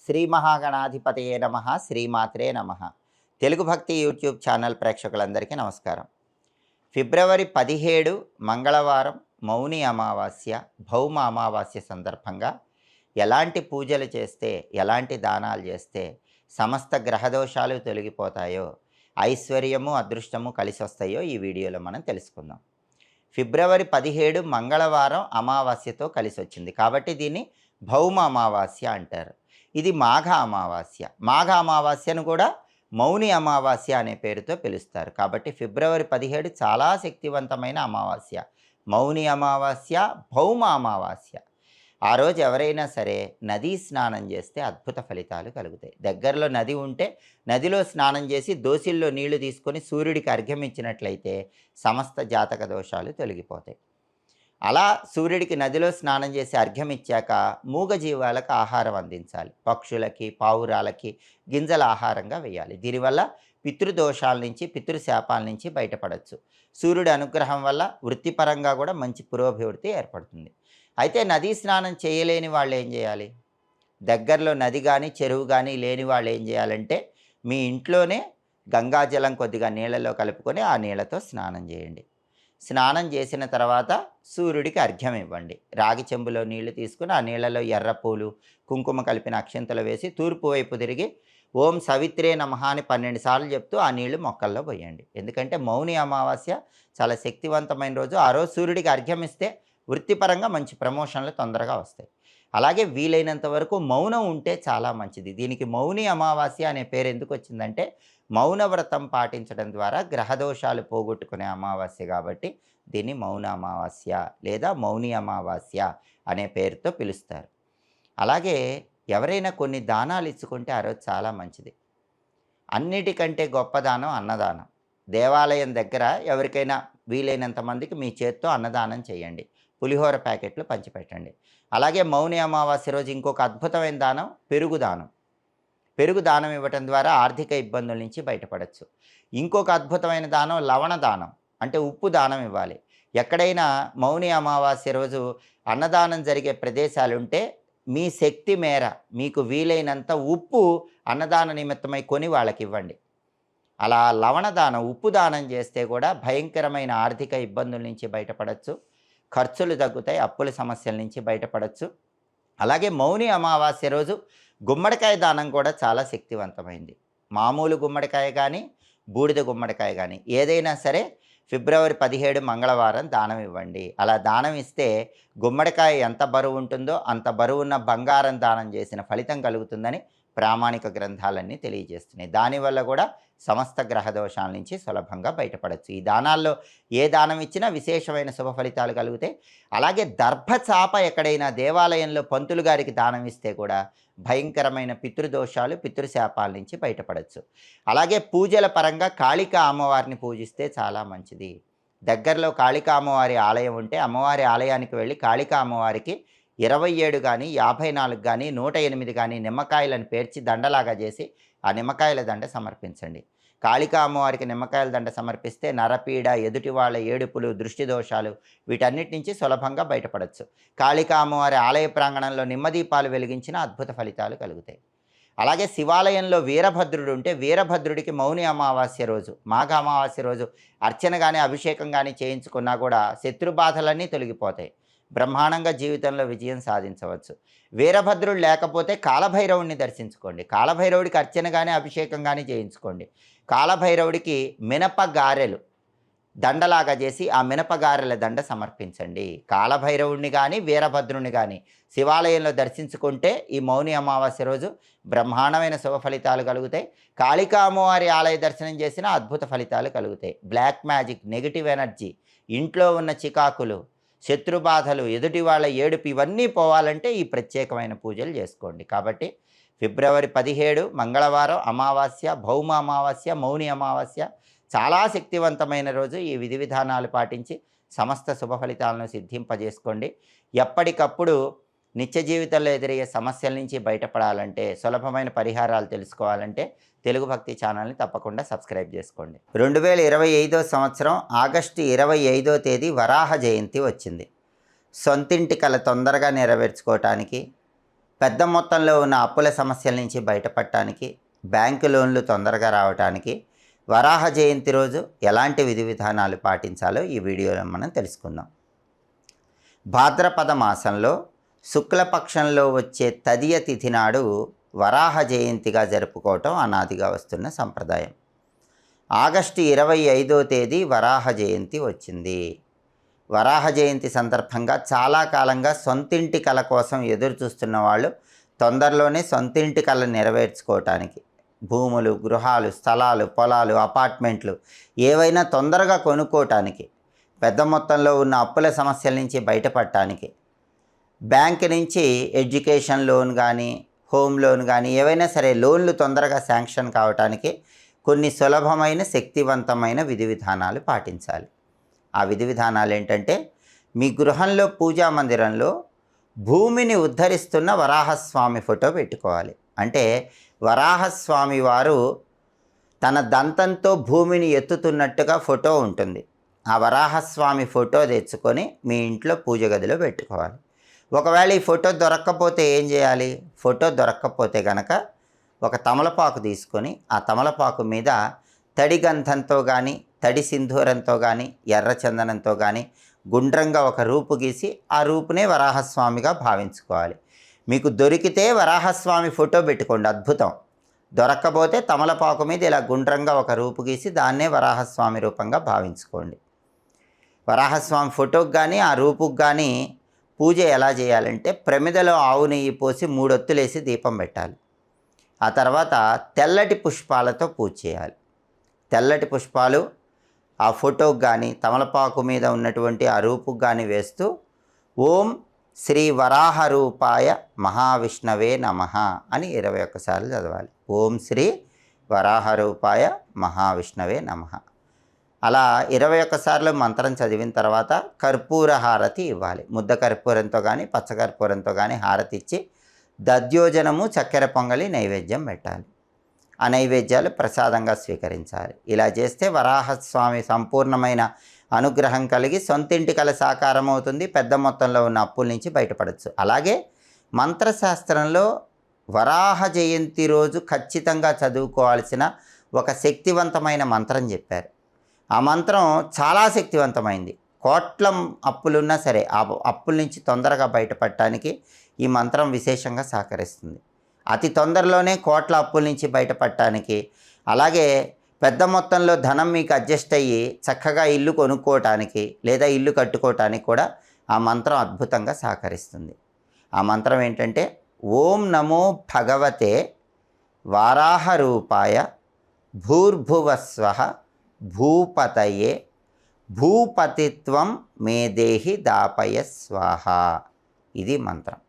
శ్రీ మహాగణాధిపతయే నమః, శ్రీమాత్రే నమః. తెలుగు భక్తి యూట్యూబ్ ఛానల్ ప్రేక్షకులందరికీ నమస్కారం. ఫిబ్రవరి 17 మంగళవారం మౌని అమావాస్య, భౌమ అమావాస్య సందర్భంగా ఎలాంటి పూజలు చేస్తే, ఎలాంటి దానాలు చేస్తే సమస్త గ్రహదోషాలు తొలగిపోతాయో, ఐశ్వర్యము అదృష్టము కలిసి వస్తాయో ఈ వీడియోలో మనం తెలుసుకుందాం. ఫిబ్రవరి 17 మంగళవారం అమావాస్యతో కలిసి వచ్చింది కాబట్టి దీన్ని భౌమ అమావాస్య అంటారు. ఇది మాఘ అమావాస్య. మాఘ అమావాస్యను కూడా మౌని అమావాస్య అనే పేరుతో పిలుస్తారు. కాబట్టి ఫిబ్రవరి 17 చాలా శక్తివంతమైన అమావాస్య. మౌని అమావాస్య, భౌమ అమావాస్య. ఆ రోజు ఎవరైనా సరే నదీ స్నానం చేస్తే అద్భుత ఫలితాలు కలుగుతాయి. దగ్గరలో నది ఉంటే నదిలో స్నానం చేసి దోసిల్లో నీళ్లు తీసుకొని సూర్యుడికి అర్ఘ్యం ఇచ్చినట్లయితే సమస్త జాతక దోషాలు తొలగిపోతాయి. అలా సూర్యుడికి నదిలో స్నానం చేసి అర్ఘ్యం ఇచ్చాక మూగజీవాలకు ఆహారం అందించాలి. పక్షులకి, పావురాలకి గింజల ఆహారంగా వేయాలి. దీనివల్ల పితృదోషాల నుంచి, పితృశాపాల నుంచి బయటపడవచ్చు. సూర్యుడి అనుగ్రహం వల్ల వృత్తిపరంగా కూడా మంచి పురోభివృద్ధి ఏర్పడుతుంది. అయితే నదీ స్నానం చేయలేని వాళ్ళు ఏం చేయాలి? దగ్గరలో నది కానీ చెరువు కానీ లేని వాళ్ళు ఏం చేయాలంటే మీ ఇంట్లోనే గంగాజలం కొద్దిగా నీళ్ళలో కలుపుకొని ఆ నీళ్ళతో స్నానం చేయండి. స్నానం చేసిన తర్వాత సూర్యుడికి అర్ఘ్యం ఇవ్వండి. రాగి చెంబులో నీళ్లు తీసుకుని ఆ నీళ్ళలో ఎర్రపూలు, కుంకుమ కలిపిన అక్షంతలు వేసి తూర్పు వైపు తిరిగి ఓం సవిత్రే నమః అని 12 సార్లు చెప్తూ ఆ నీళ్లు మొక్కల్లో పోయండి. ఎందుకంటే మౌని అమావాస్య చాలా శక్తివంతమైన రోజు. ఆ రోజు సూర్యుడికి అర్ఘ్యం ఇస్తే వృత్తిపరంగా మంచి ప్రమోషన్లు తొందరగా వస్తాయి. అలాగే వీలైనంత వరకు మౌనం ఉంటే చాలా మంచిది. దీనికి మౌని అమావాస్య అనే పేరు ఎందుకు వచ్చిందంటే మౌనవ్రతం పాటించడం ద్వారా గ్రహదోషాలు పోగొట్టుకునే అమావాస్య కాబట్టి దీన్ని మౌన అమావాస్య లేదా మౌని అమావాస్య అనే పేరుతో పిలుస్తారు. అలాగే ఎవరైనా కొన్ని దానాలు ఇచ్చుకుంటే ఆ రోజు చాలా మంచిది. అన్నిటికంటే గొప్ప దానం అన్నదానం. దేవాలయం దగ్గర ఎవరికైనా వీలైనంత మందికి మీ చేత్తో అన్నదానం చేయండి. పులిహోర ప్యాకెట్లు పంచిపెట్టండి. అలాగే మౌని అమావాస్య రోజు ఇంకొక అద్భుతమైన దానం పెరుగు దానం. పెరుగు దానం ఇవ్వటం ద్వారా ఆర్థిక ఇబ్బందుల నుంచి బయటపడవచ్చు. ఇంకొక అద్భుతమైన దానం లవణ దానం, అంటే ఉప్పు దానం ఇవ్వాలి. ఎక్కడైనా మౌని అమావాస్య రోజు అన్నదానం జరిగే ప్రదేశాలు ఉంటే మీ శక్తి మేర మీకు వీలైనంత ఉప్పు అన్నదాన నిమిత్తమై కొని వాళ్ళకి ఇవ్వండి. అలా లవణ దానం, ఉప్పు దానం చేస్తే కూడా భయంకరమైన ఆర్థిక ఇబ్బందుల నుంచి బయటపడవచ్చు. ఖర్చులు తగ్గుతాయి, అప్పుల సమస్యల నుంచి బయటపడవచ్చు. అలాగే మౌని అమావాస్య రోజు గుమ్మడికాయ దానం కూడా చాలా శక్తివంతమైంది. మామూలు గుమ్మడికాయ కానీ, బూడిద గుమ్మడికాయ కానీ ఏదైనా సరే ఫిబ్రవరి 17 మంగళవారం దానం ఇవ్వండి. అలా దానం ఇస్తే గుమ్మడికాయ ఎంత బరువు ఉంటుందో అంత బరువున్న బంగారం దానం చేసిన ఫలితం కలుగుతుందని ప్రామాణిక గ్రంథాలన్నీ తెలియజేస్తున్నాయి. దానివల్ల కూడా సమస్త గ్రహదోషాల నుంచి సులభంగా బయటపడవచ్చు. ఈ దానాల్లో ఏ దానం ఇచ్చినా విశేషమైన శుభ ఫలితాలు కలుగుతాయి. అలాగే దర్భచాప ఎక్కడైనా దేవాలయంలో పంతులు గారికి దానం ఇస్తే కూడా భయంకరమైన పితృదోషాలు, పితృశాపాల నుంచి బయటపడవచ్చు. అలాగే పూజల పరంగా కాళికా అమ్మవారిని పూజిస్తే చాలా మంచిది. దగ్గరలో కాళికా అమ్మవారి ఆలయం ఉంటే అమ్మవారి ఆలయానికి వెళ్ళి కాళికా అమ్మవారికి 27 కానీ, 54 కానీ, 108 కానీ నిమ్మకాయలను పేర్చి దండలాగా చేసి ఆ నిమ్మకాయల దండ సమర్పించండి. కాళికా అమ్మవారికి నిమ్మకాయల దండ సమర్పిస్తే నరపీడ, ఎదుటి వాళ్ళ ఏడుపులు, దృష్టి దోషాలు వీటన్నిటి నుంచి సులభంగా బయటపడవచ్చు. కాళికా అమ్మవారి ఆలయ ప్రాంగణంలో నిమ్మదీపాలు వెలిగించిన అద్భుత ఫలితాలు కలుగుతాయి. అలాగే శివాలయంలో వీరభద్రుడు ఉంటే వీరభద్రుడికి మౌని అమావాస్య రోజు, మాఘ అమావాస్య రోజు అర్చన కానీ, అభిషేకం కానీ చేయించుకున్నా కూడా శత్రుబాధలన్నీ తొలగిపోతాయి. బ్రహ్మాండంగా జీవితంలో విజయం సాధించవచ్చు. వీరభద్రుడు లేకపోతే కాలభైరవుడిని దర్శించుకోండి. కాలభైరవుడికి అర్చన కానీ, అభిషేకం కానీ చేయించుకోండి. కాలభైరవుడికి మినప గారెలు దండలాగా చేసి ఆ మినపగారెల దండ సమర్పించండి. కాలభైరవుడిని కానీ, వీరభద్రుని కానీ శివాలయంలో దర్శించుకుంటే ఈ మౌని అమావాస్య రోజు బ్రహ్మాండమైన శుభ ఫలితాలు కలుగుతాయి. కాళికా అమ్మవారి ఆలయ దర్శనం చేసిన అద్భుత ఫలితాలు కలుగుతాయి. బ్లాక్ మ్యాజిక్, నెగిటివ్ ఎనర్జీ, ఇంట్లో ఉన్న చికాకులు, శత్రుబాధలు, ఎదుటి వాళ్ళ ఏడుపు ఇవన్నీ పోవాలంటే ఈ ప్రత్యేకమైన పూజలు చేసుకోండి. కాబట్టి ఫిబ్రవరి 17 మంగళవారం అమావాస్య, భౌమ అమావాస్య, మౌని అమావాస్య చాలా శక్తివంతమైన రోజు. ఈ విధి విధానాలు పాటించి సమస్త శుభ ఫలితాలను సిద్ధింపజేసుకోండి. ఎప్పటికప్పుడు నిత్య జీవితంలో ఎదురయ్యే సమస్యల నుంచి బయటపడాలంటే, సులభమైన పరిహారాలు తెలుసుకోవాలంటే తెలుగు భక్తి ఛానల్ని తప్పకుండా సబ్స్క్రైబ్ చేసుకోండి. 2025 సంవత్సరం ఆగస్టు 25వ తేదీ వరాహ జయంతి వచ్చింది. సొంతింటి కల తొందరగా నెరవేర్చుకోవటానికి, పెద్ద మొత్తంలో ఉన్న అప్పుల సమస్యల నుంచి బయటపడటానికి, బ్యాంకు లోన్లు తొందరగా రావటానికి వరాహ జయంతి రోజు ఎలాంటి విధి విధానాలు పాటించాలో ఈ వీడియోలో మనం తెలుసుకుందాం. భాద్రపద మాసంలో శుక్లపక్షంలో వచ్చే తదియ తిథి నాడు వరాహ జయంతిగా జరుపుకోవటం అనాదిగా వస్తున్న సంప్రదాయం. ఆగస్టు 25వ తేదీ వరాహ జయంతి వచ్చింది. వరాహ జయంతి సందర్భంగా చాలా కాలంగా సొంతింటి కల కోసం ఎదురు చూస్తున్న వాళ్ళు తొందరలోనే సొంతింటి కళ నెరవేర్చుకోవటానికి, భూములు, గృహాలు, స్థలాలు, పొలాలు, అపార్ట్మెంట్లు ఏవైనా తొందరగా కొనుక్కోవటానికి, పెద్ద మొత్తంలో ఉన్న అప్పుల సమస్యల నుంచి బయటపడటానికి, బ్యాంక్ నుంచి ఎడ్యుకేషన్ లోన్ కానీ, హోమ్ లోన్ కానీ ఏవైనా సరే లోన్లు తొందరగా శాంక్షన్ కావటానికి కొన్ని సులభమైన శక్తివంతమైన విధి విధానాలు పాటించాలి. ఆ విధి విధానాలు ఏంటంటే, మీ గృహంలో పూజా మందిరంలో భూమిని ఉద్ధరిస్తున్న వరాహస్వామి ఫోటో పెట్టుకోవాలి. అంటే వరాహస్వామి వారు తన దంతంతో భూమిని ఎత్తుతున్నట్టుగా ఫోటో ఉంటుంది. ఆ వరాహస్వామి ఫోటో తెచ్చుకొని మీ ఇంట్లో పూజ గదిలో పెట్టుకోవాలి. ఒకవేళ ఈ ఫోటో దొరక్కపోతే ఏం చేయాలి? ఫోటో దొరక్కపోతే కనుక ఒక తమలపాకు తీసుకొని ఆ తమలపాకు మీద తడి గంధంతో కానీ, తడి సింధూరంతో కానీ, ఎర్ర చందనంతో కానీ గుండ్రంగా ఒక రూపు గీసి ఆ రూపునే వరాహస్వామిగా భావించుకోవాలి. మీకు దొరికితే వరాహస్వామి ఫోటో పెట్టుకోండి, అద్భుతం. దొరక్కపోతే తమలపాకు మీద ఇలా గుండ్రంగా ఒక రూపు గీసి దాన్నే వరాహస్వామి రూపంగా భావించుకోండి. వరాహస్వామి ఫోటోకి కానీ ఆ రూపుకి కానీ పూజ ఎలా చేయాలంటే, ప్రమిదలో ఆవు నెయ్యి పోసి 3 ఒత్తులేసి దీపం పెట్టాలి. ఆ తర్వాత తెల్లటి పుష్పాలతో పూజ చేయాలి. తెల్లటి పుష్పాలు ఆ ఫోటోకి కానీ తమలపాకు మీద ఉన్నటువంటి ఆ రూపుకి కానీ వేస్తూ ఓం శ్రీ వరాహ రూపాయ మహావిష్ణవే నమః అని 21 సార్లు చదవాలి. ఓం శ్రీ వరాహ రూపాయ మహావిష్ణవే నమః. అలా 21 సార్లు మంత్రం చదివిన తర్వాత కర్పూర హారతి ఇవ్వాలి. ముద్ద కర్పూరంతో కానీ పచ్చకర్పూరంతో కానీ హారతి ఇచ్చి దధ్యోజనము, చక్కెర పొంగలి నైవేద్యం పెట్టాలి. ఆ నైవేద్యాలు ప్రసాదంగా స్వీకరించాలి. ఇలా చేస్తే వరాహస్వామి సంపూర్ణమైన అనుగ్రహం కలిగి సొంతింటి కల సాకారం అవుతుంది. పెద్ద మొత్తంలో ఉన్న అప్పుల నుంచి బయటపడవచ్చు. అలాగే మంత్రశాస్త్రంలో వరాహ జయంతి రోజు ఖచ్చితంగా చదువుకోవాల్సిన ఒక శక్తివంతమైన మంత్రం చెప్పారు. ఆ మంత్రం చాలా శక్తివంతమైంది. కోట్ల అప్పులున్నా సరే ఆ అప్పుల నుంచి తొందరగా బయటపడటానికి ఈ మంత్రం విశేషంగా సహకరిస్తుంది. అతి తొందరలోనే కోట్ల అప్పుల నుంచి బయటపడటానికి, అలాగే పెద్ద మొత్తంలో ధనం మీకు అడ్జస్ట్ అయ్యి చక్కగా ఇల్లు కొనుక్కోవటానికి లేదా ఇల్లు కట్టుకోవటానికి కూడా ఆ మంత్రం అద్భుతంగా సహకరిస్తుంది. ఆ మంత్రం ఏంటంటే, ఓం నమో భగవతే వారాహ రూపాయ భూర్భువస్వః భూపతయే భూపతిత్వం మే దేహి దాపయ స్వాహ. ఇది మంత్రం.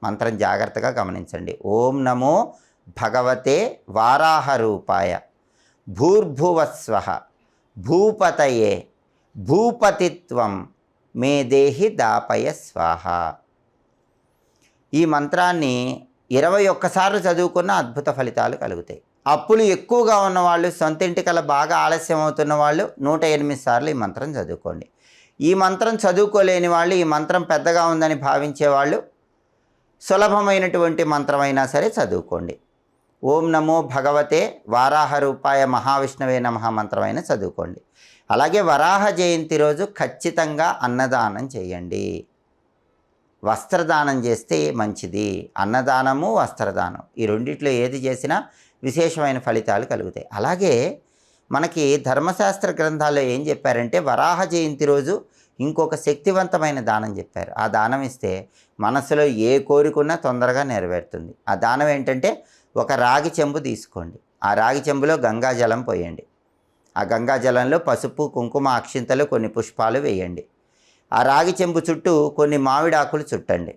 మంత్రం జాగ్రత్తగా గమనించండి. ఓం నమో భగవతే వారాహ రూపాయ భూర్భువస్వః భూపతయే భూపతిత్వం మే దేహి దాపయ స్వాహ. ఈ మంత్రాన్ని 21 సార్లు చదువుకున్న అద్భుత ఫలితాలు కలుగుతాయి. అప్పులు ఎక్కువగా ఉన్నవాళ్ళు, సొంతింటి కల బాగా ఆలస్యం అవుతున్న వాళ్ళు 108 సార్లు ఈ మంత్రం చదువుకోండి. ఈ మంత్రం చదువుకోలేని వాళ్ళు, ఈ మంత్రం పెద్దగా ఉందని భావించేవాళ్ళు సులభమైనటువంటి మంత్రమైనా సరే చదువుకోండి. ఓం నమో భగవతే వారాహ రూపాయ మహావిష్ణవే నమః మంత్రమైనా చదువుకోండి. అలాగే వరాహ జయంతి రోజు ఖచ్చితంగా అన్నదానం చేయండి. వస్త్రదానం చేస్తే మంచిది. అన్నదానము, వస్త్రదానం ఈ రెండిట్లో ఏది చేసినా విశేషమైన ఫలితాలు కలుగుతాయి. అలాగే మనకి ధర్మశాస్త్ర గ్రంథాల్లో ఏం చెప్పారంటే, వరాహ జయంతి రోజు ఇంకొక శక్తివంతమైన దానం చెప్పారు. ఆ దానం ఇస్తే మనసులో ఏ కోరికున్నా తొందరగా నెరవేరుతుంది. ఆ దానం ఏంటంటే, ఒక రాగి చెంబు తీసుకోండి. ఆ రాగి చెంబులో గంగాజలం పోయండి. ఆ గంగాజలంలో పసుపు, కుంకుమ, అక్షింతలు, కొన్ని పుష్పాలు వేయండి. ఆ రాగి చెంబు చుట్టూ కొన్ని మామిడాకులు చుట్టండి.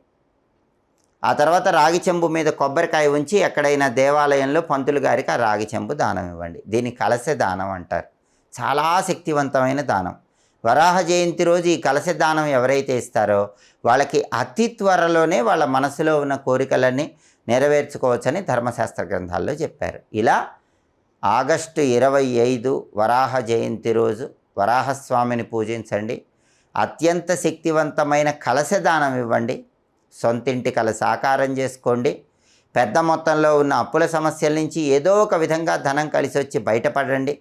ఆ తర్వాత రాగి చెంబు మీద కొబ్బరికాయ ఉంచి ఎక్కడైనా దేవాలయంలో పంతులు గారికి ఆ రాగి చెంబు దానం ఇవ్వండి. దీన్ని కలశ దానం అంటారు. చాలా శక్తివంతమైన దానం. వరాహ జయంతి రోజు ఈ కలశ దానం ఎవరైతే ఇస్తారో వాళ్ళకి అతి త్వరలోనే వాళ్ళ మనసులో ఉన్న కోరికలన్నీ నెరవేర్చుకోవచ్చని ధర్మశాస్త్ర గ్రంథాల్లో చెప్పారు. ఇలా ఆగస్టు 25 వరాహ జయంతి రోజు వరాహస్వామిని పూజించండి. అత్యంత శక్తివంతమైన కలశ దానం ఇవ్వండి. సొంతింటి కల సాకారం చేసుకోండి. పెద్ద మొత్తంలో ఉన్న అప్పుల సమస్యల నుంచి ఏదో ఒక విధంగా ధనం కలిసి వచ్చి బయటపడండి.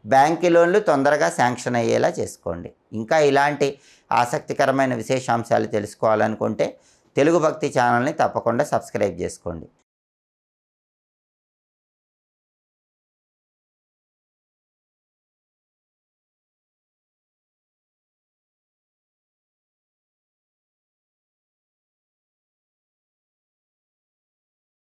బ్యాంకు లోన్లు తొందరగా శాంక్షన్ అయ్యేలా చేసుకోండి. ఇంకా ఇలాంటి ఆసక్తికరమైన విశేషాంశాలు తెలుసుకోవాలనుకుంటే తెలుగు భక్తి ఛానల్ని తప్పకుండా సబ్స్క్రైబ్ చేసుకోండి.